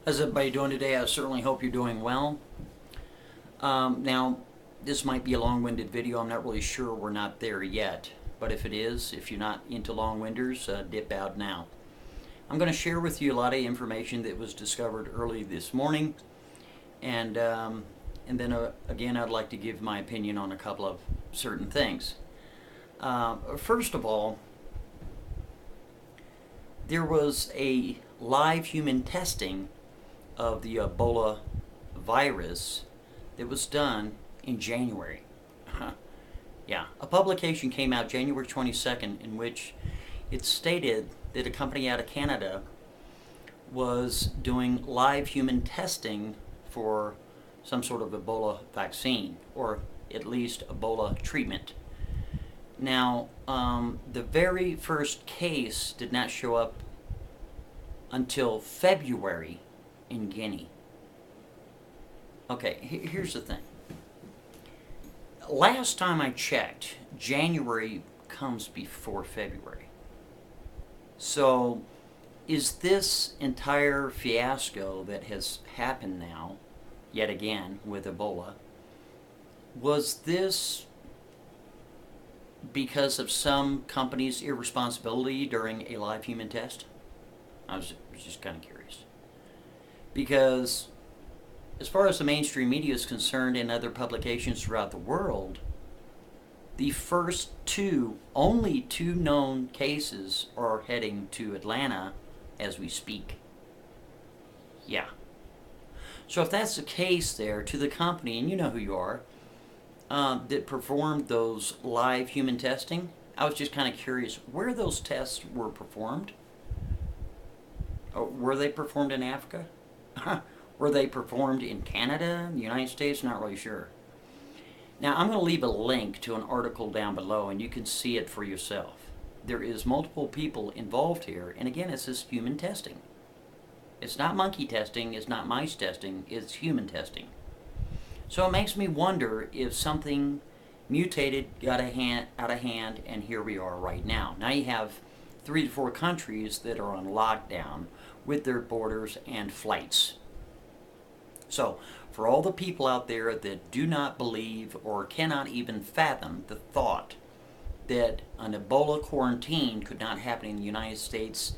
How's everybody doing today? I certainly hope you're doing well. Now, this might be a long-winded video. I'm not really sure we're not there yet. But if it is, if you're not into long-winders, dip out now. I'm going to share with you a lot of information that was discovered early this morning. And then again, I'd like to give my opinion on a couple of certain things. First of all, there was a live human testing of the Ebola virus that was done in January. Yeah, a publication came out January 22nd in which it stated that a company out of Canada was doing live human testing for some sort of Ebola vaccine, or at least Ebola treatment. Now, the very first case did not show up until February in Guinea. Okay, here's the thing. Last time I checked, January comes before February. So, is this entire fiasco that has happened now, yet again, with Ebola, was this because of some company's irresponsibility during a live human test? I was just kind of curious. Because as far as the mainstream media is concerned and other publications throughout the world, the first only two known cases are heading to Atlanta as we speak. Yeah. So if that's the case there, to the company, and you know who you are, that performed those live human testing, I was just kind of curious where those tests were performed. Were they performed in Africa? Were they performed in Canada, the United States? Not really sure. Now, I'm going to leave a link to an article down below, and you can see it for yourself. There is multiple people involved here, and again, it's this human testing. It's not monkey testing, it's not mice testing, it's human testing. So it makes me wonder if something mutated, got out of hand, and here we are right now. Now you have 3 to 4 countries that are on lockdown with their borders and flights. So, for all the people out there that do not believe or cannot even fathom the thought that an Ebola quarantine could not happen in the United States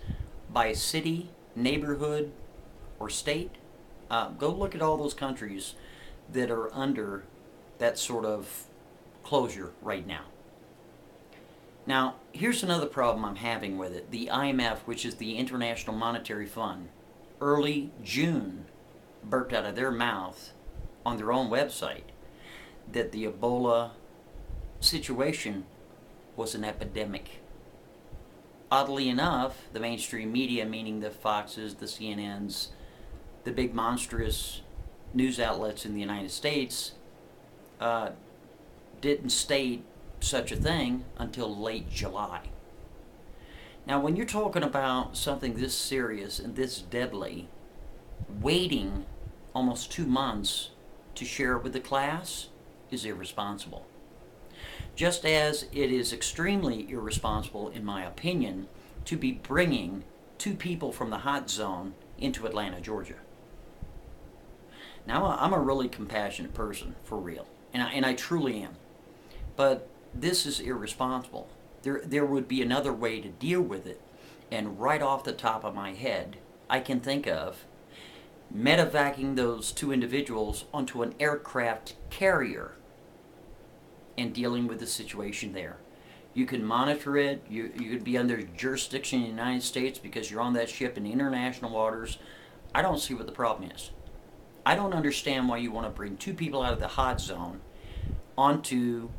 by city, neighborhood, or state, go look at all those countries that are under that sort of closure right now. Now, here's another problem I'm having with it. The IMF, which is the International Monetary Fund, early June burped out of their mouth on their own website that the Ebola situation was an epidemic. Oddly enough, the mainstream media, meaning the Foxes, the CNNs, the big monstrous news outlets in the United States, didn't state such a thing until late July. Now, when you're talking about something this serious and this deadly, waiting almost 2 months to share it with the class is irresponsible. Just as it is extremely irresponsible, in my opinion, to be bringing 2 people from the hot zone into Atlanta, Georgia. Now, I'm a really compassionate person, for real, and I truly am. But this is irresponsible. There would be another way to deal with it, and right off the top of my head, I can think of medevacing those 2 individuals onto an aircraft carrier and dealing with the situation there. You can monitor it. You could be under jurisdiction in the United States because you're on that ship in international waters. I don't see what the problem is. I don't understand why you want to bring 2 people out of the hot zone onto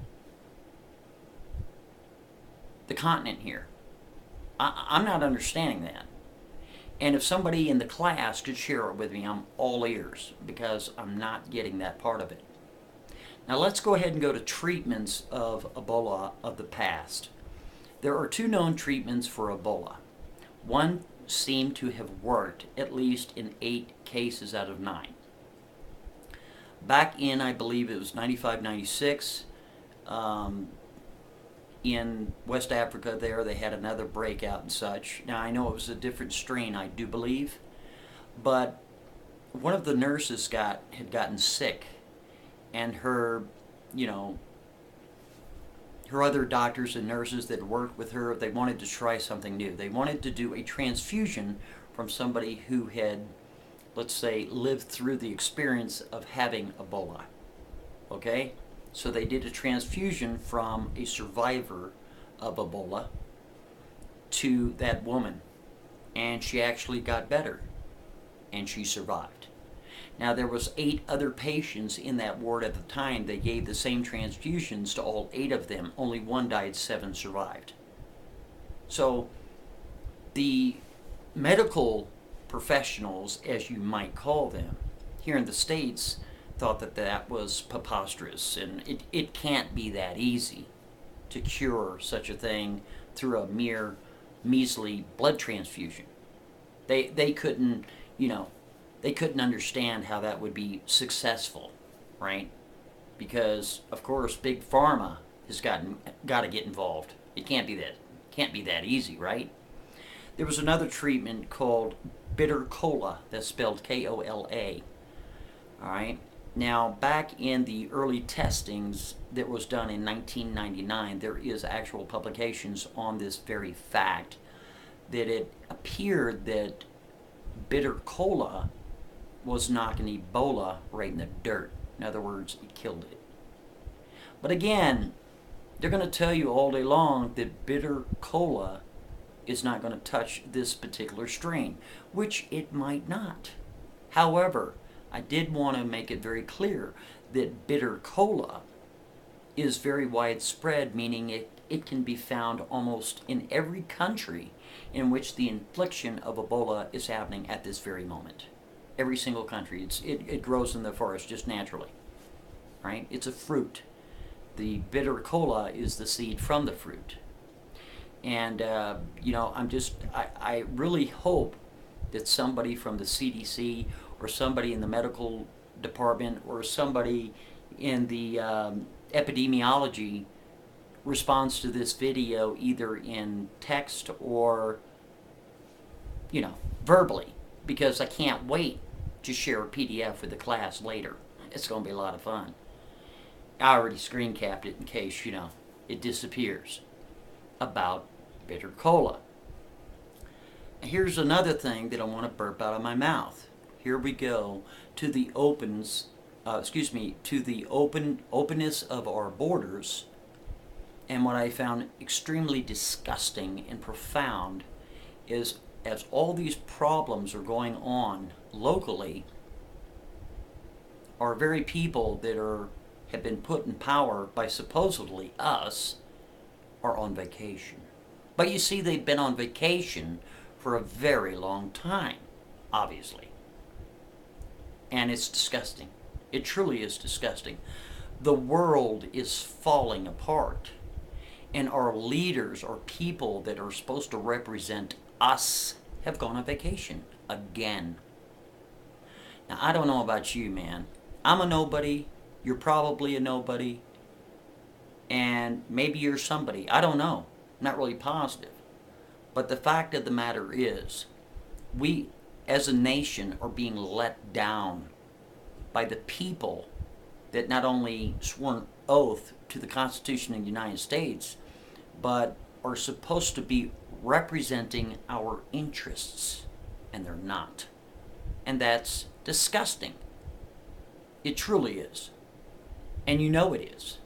the continent here. I'm not understanding that. And if somebody in the class could share it with me, I'm all ears, because I'm not getting that part of it. Now let's go ahead and go to treatments of Ebola of the past. There are 2 known treatments for Ebola. One seemed to have worked, at least in 8 cases out of 9. Back in, I believe it was 95, 96, in West Africa there, they had another breakout and such. Now, I know it was a different strain, I do believe, but one of the nurses had gotten sick, and her, you know, her other doctors and nurses that worked with her, they wanted to try something new. They wanted to do a transfusion from somebody who had, let's say, lived through the experience of having Ebola. Okay? So they did a transfusion from a survivor of Ebola to that woman. And she actually got better. And she survived. Now, there was 8 other patients in that ward at the time. They gave the same transfusions to all 8 of them. Only 1 died, 7 survived. So the medical professionals, as you might call them, here in the States, thought that that was preposterous, and it can't be that easy to cure such a thing through a mere measly blood transfusion. They couldn't, they couldn't understand how that would be successful, right? Because of course Big Pharma has got to get involved. It can't be that easy, right? There was another treatment called bitter cola, that's spelled Kola. All right. Now, back in the early testings that was done in 1999, there is actual publications on this very fact, that it appeared that bitter cola was knocking Ebola right in the dirt. In other words, it killed it. But again, they're going to tell you all day long that bitter cola is not going to touch this particular strain, which it might not. However, I did want to make it very clear that bitter cola is very widespread, meaning it can be found almost in every country in which the infliction of Ebola is happening at this very moment. Every single country. It grows in the forest just naturally, right? It's a fruit. The bitter cola is the seed from the fruit. And, I really hope that somebody from the CDC or somebody in the medical department or somebody in the epidemiology responds to this video either in text or, verbally, because I can't wait to share a PDF with the class later. It's going to be a lot of fun. I already screen capped it in case, it disappears, about bitter cola. Here's another thing that I want to burp out of my mouth. Here we go to the openness of our borders. And what I found extremely disgusting and profound is, as all these problems are going on locally, our very people that have been put in power by supposedly us are on vacation. But you see, they've been on vacation for a very long time, obviously. And it's disgusting. It truly is disgusting. The world is falling apart. And our leaders, our people that are supposed to represent us, have gone on vacation again. Now, I don't know about you, man. I'm a nobody. You're probably a nobody. And maybe you're somebody. I don't know. I'm not really positive. But the fact of the matter is, we as a nation are being let down by the people that not only swore an oath to the Constitution of the United States, but are supposed to be representing our interests, and they're not. And that's disgusting. It truly is. And you know it is.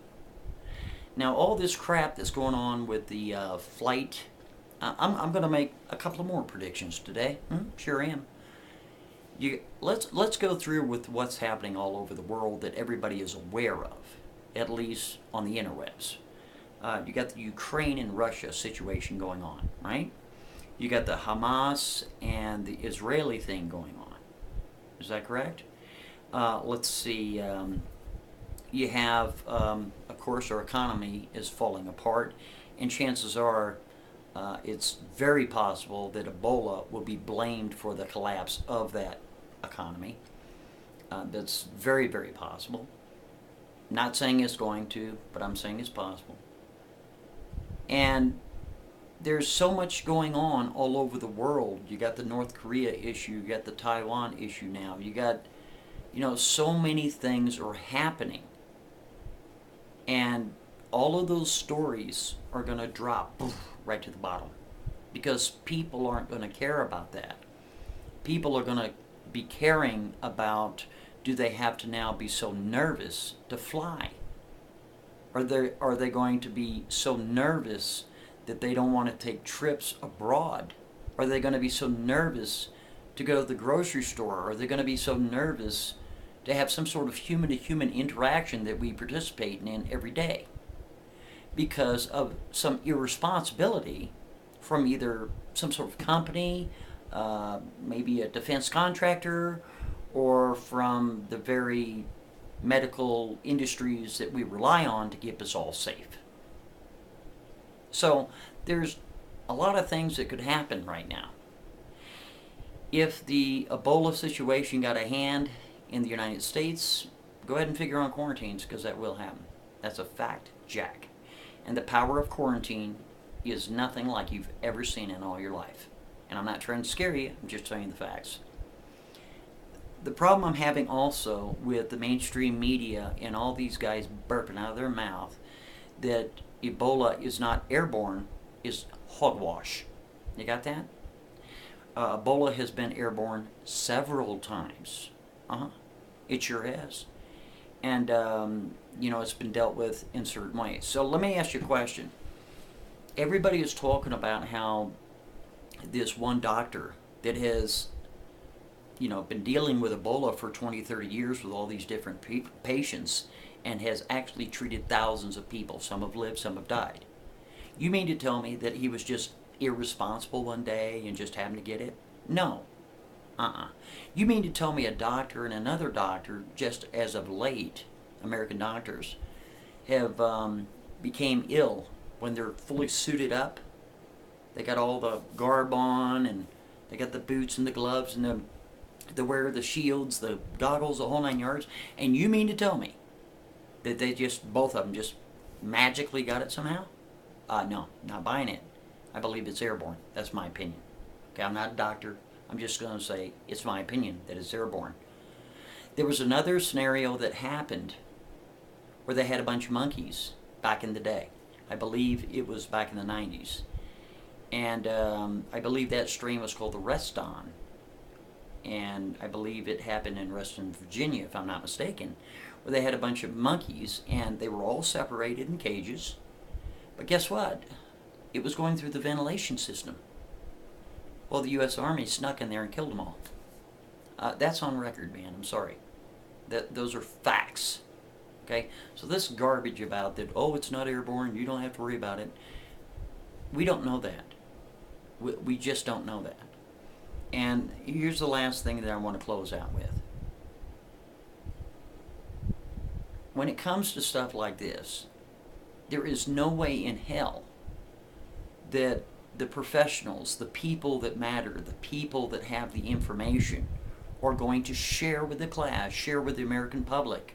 Now, all this crap that's going on with the flight, I'm going to make a couple of more predictions today. Sure am. Let's go through with what's happening all over the world that everybody is aware of, at least on the interwebs. You got the Ukraine and Russia situation going on, right? You got the Hamas and the Israeli thing going on. Is that correct? Let's see. You have, of course, our economy is falling apart, and chances are it's very possible that Ebola will be blamed for the collapse of that economy. That's very, very possible. Not saying it's going to, but I'm saying it's possible. And there's so much going on all over the world. You got the North Korea issue, you got the Taiwan issue now. You got, so many things are happening. And all of those stories are going to drop right to the bottom because people aren't going to care about that. People are going to be caring about, do they have to now be so nervous to fly? Are they going to be so nervous that they don't want to take trips abroad? Are they going to be so nervous to go to the grocery store? Are they going to be so nervous to have some sort of human-to-human interaction that we participate in every day because of some irresponsibility from either some sort of company, maybe a defense contractor, or from the very medical industries that we rely on to keep us all safe? So there's a lot of things that could happen right now. If the Ebola situation got a hand in the United States, go ahead and figure on quarantines, because that will happen. That's a fact, Jack. And the power of quarantine is nothing like you've ever seen in all your life. And I'm not trying to scare you, I'm just telling you the facts. The problem I'm having also with the mainstream media and all these guys burping out of their mouth that Ebola is not airborne is hogwash. You got that? Ebola has been airborne several times. It sure has. And, it's been dealt with in certain ways. So let me ask you a question. Everybody is talking about how this one doctor that has, been dealing with Ebola for 20, 30 years with all these different patients and has actually treated thousands of people. Some have lived, some have died. You mean to tell me that he was just irresponsible one day and just happened to get it? No. You mean to tell me a doctor and another doctor, just as of late, American doctors, have became ill when they're fully suited up? They got all the garb on, and they got the boots and the gloves, and they wear the shields, the goggles, the whole 9 yards. And you mean to tell me that they just, both of them, just magically got it somehow? No, not buying it. I believe it's airborne. That's my opinion. Okay, I'm not a doctor. I'm just going to say it's my opinion that it's airborne. There was another scenario that happened where they had a bunch of monkeys back in the day. I believe it was back in the 90s. And I believe that strain was called the Reston. And I believe it happened in Reston, Virginia, if I'm not mistaken, where they had a bunch of monkeys and they were all separated in cages. But guess what? It was going through the ventilation system. Well, the U.S. Army snuck in there and killed them all. That's on record, man. I'm sorry. Those are facts. Okay? So this garbage about that, it's not airborne, you don't have to worry about it. We don't know that. We just don't know that. And here's the last thing that I want to close out with. When it comes to stuff like this, there is no way in hell that the professionals, the people that matter, the people that have the information are going to share with the class, share with the American public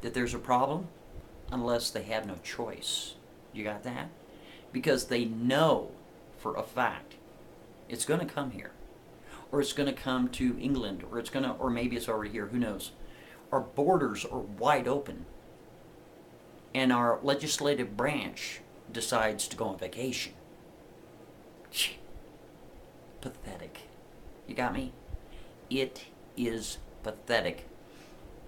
that there's a problem unless they have no choice. You got that? Because they know for a fact it's going to come here, or it's going to come to England, or maybe it's already here, who knows. Our borders are wide open, and our legislative branch decides to go on vacation. Pathetic. You got me? It is pathetic.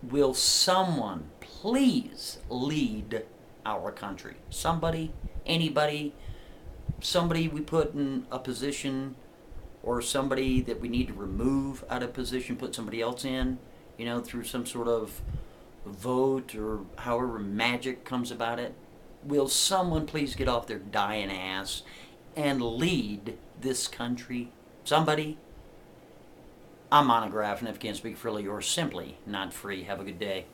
Will someone please lead our country? Somebody, anybody, somebody we put in a position, or somebody that we need to remove out of position, put somebody else in, through some sort of vote or however magic comes about it. Will someone please get off their dying ass and lead this country? Somebody? I'm Monograph, and if I can't speak freely, you're simply not free. Have a good day.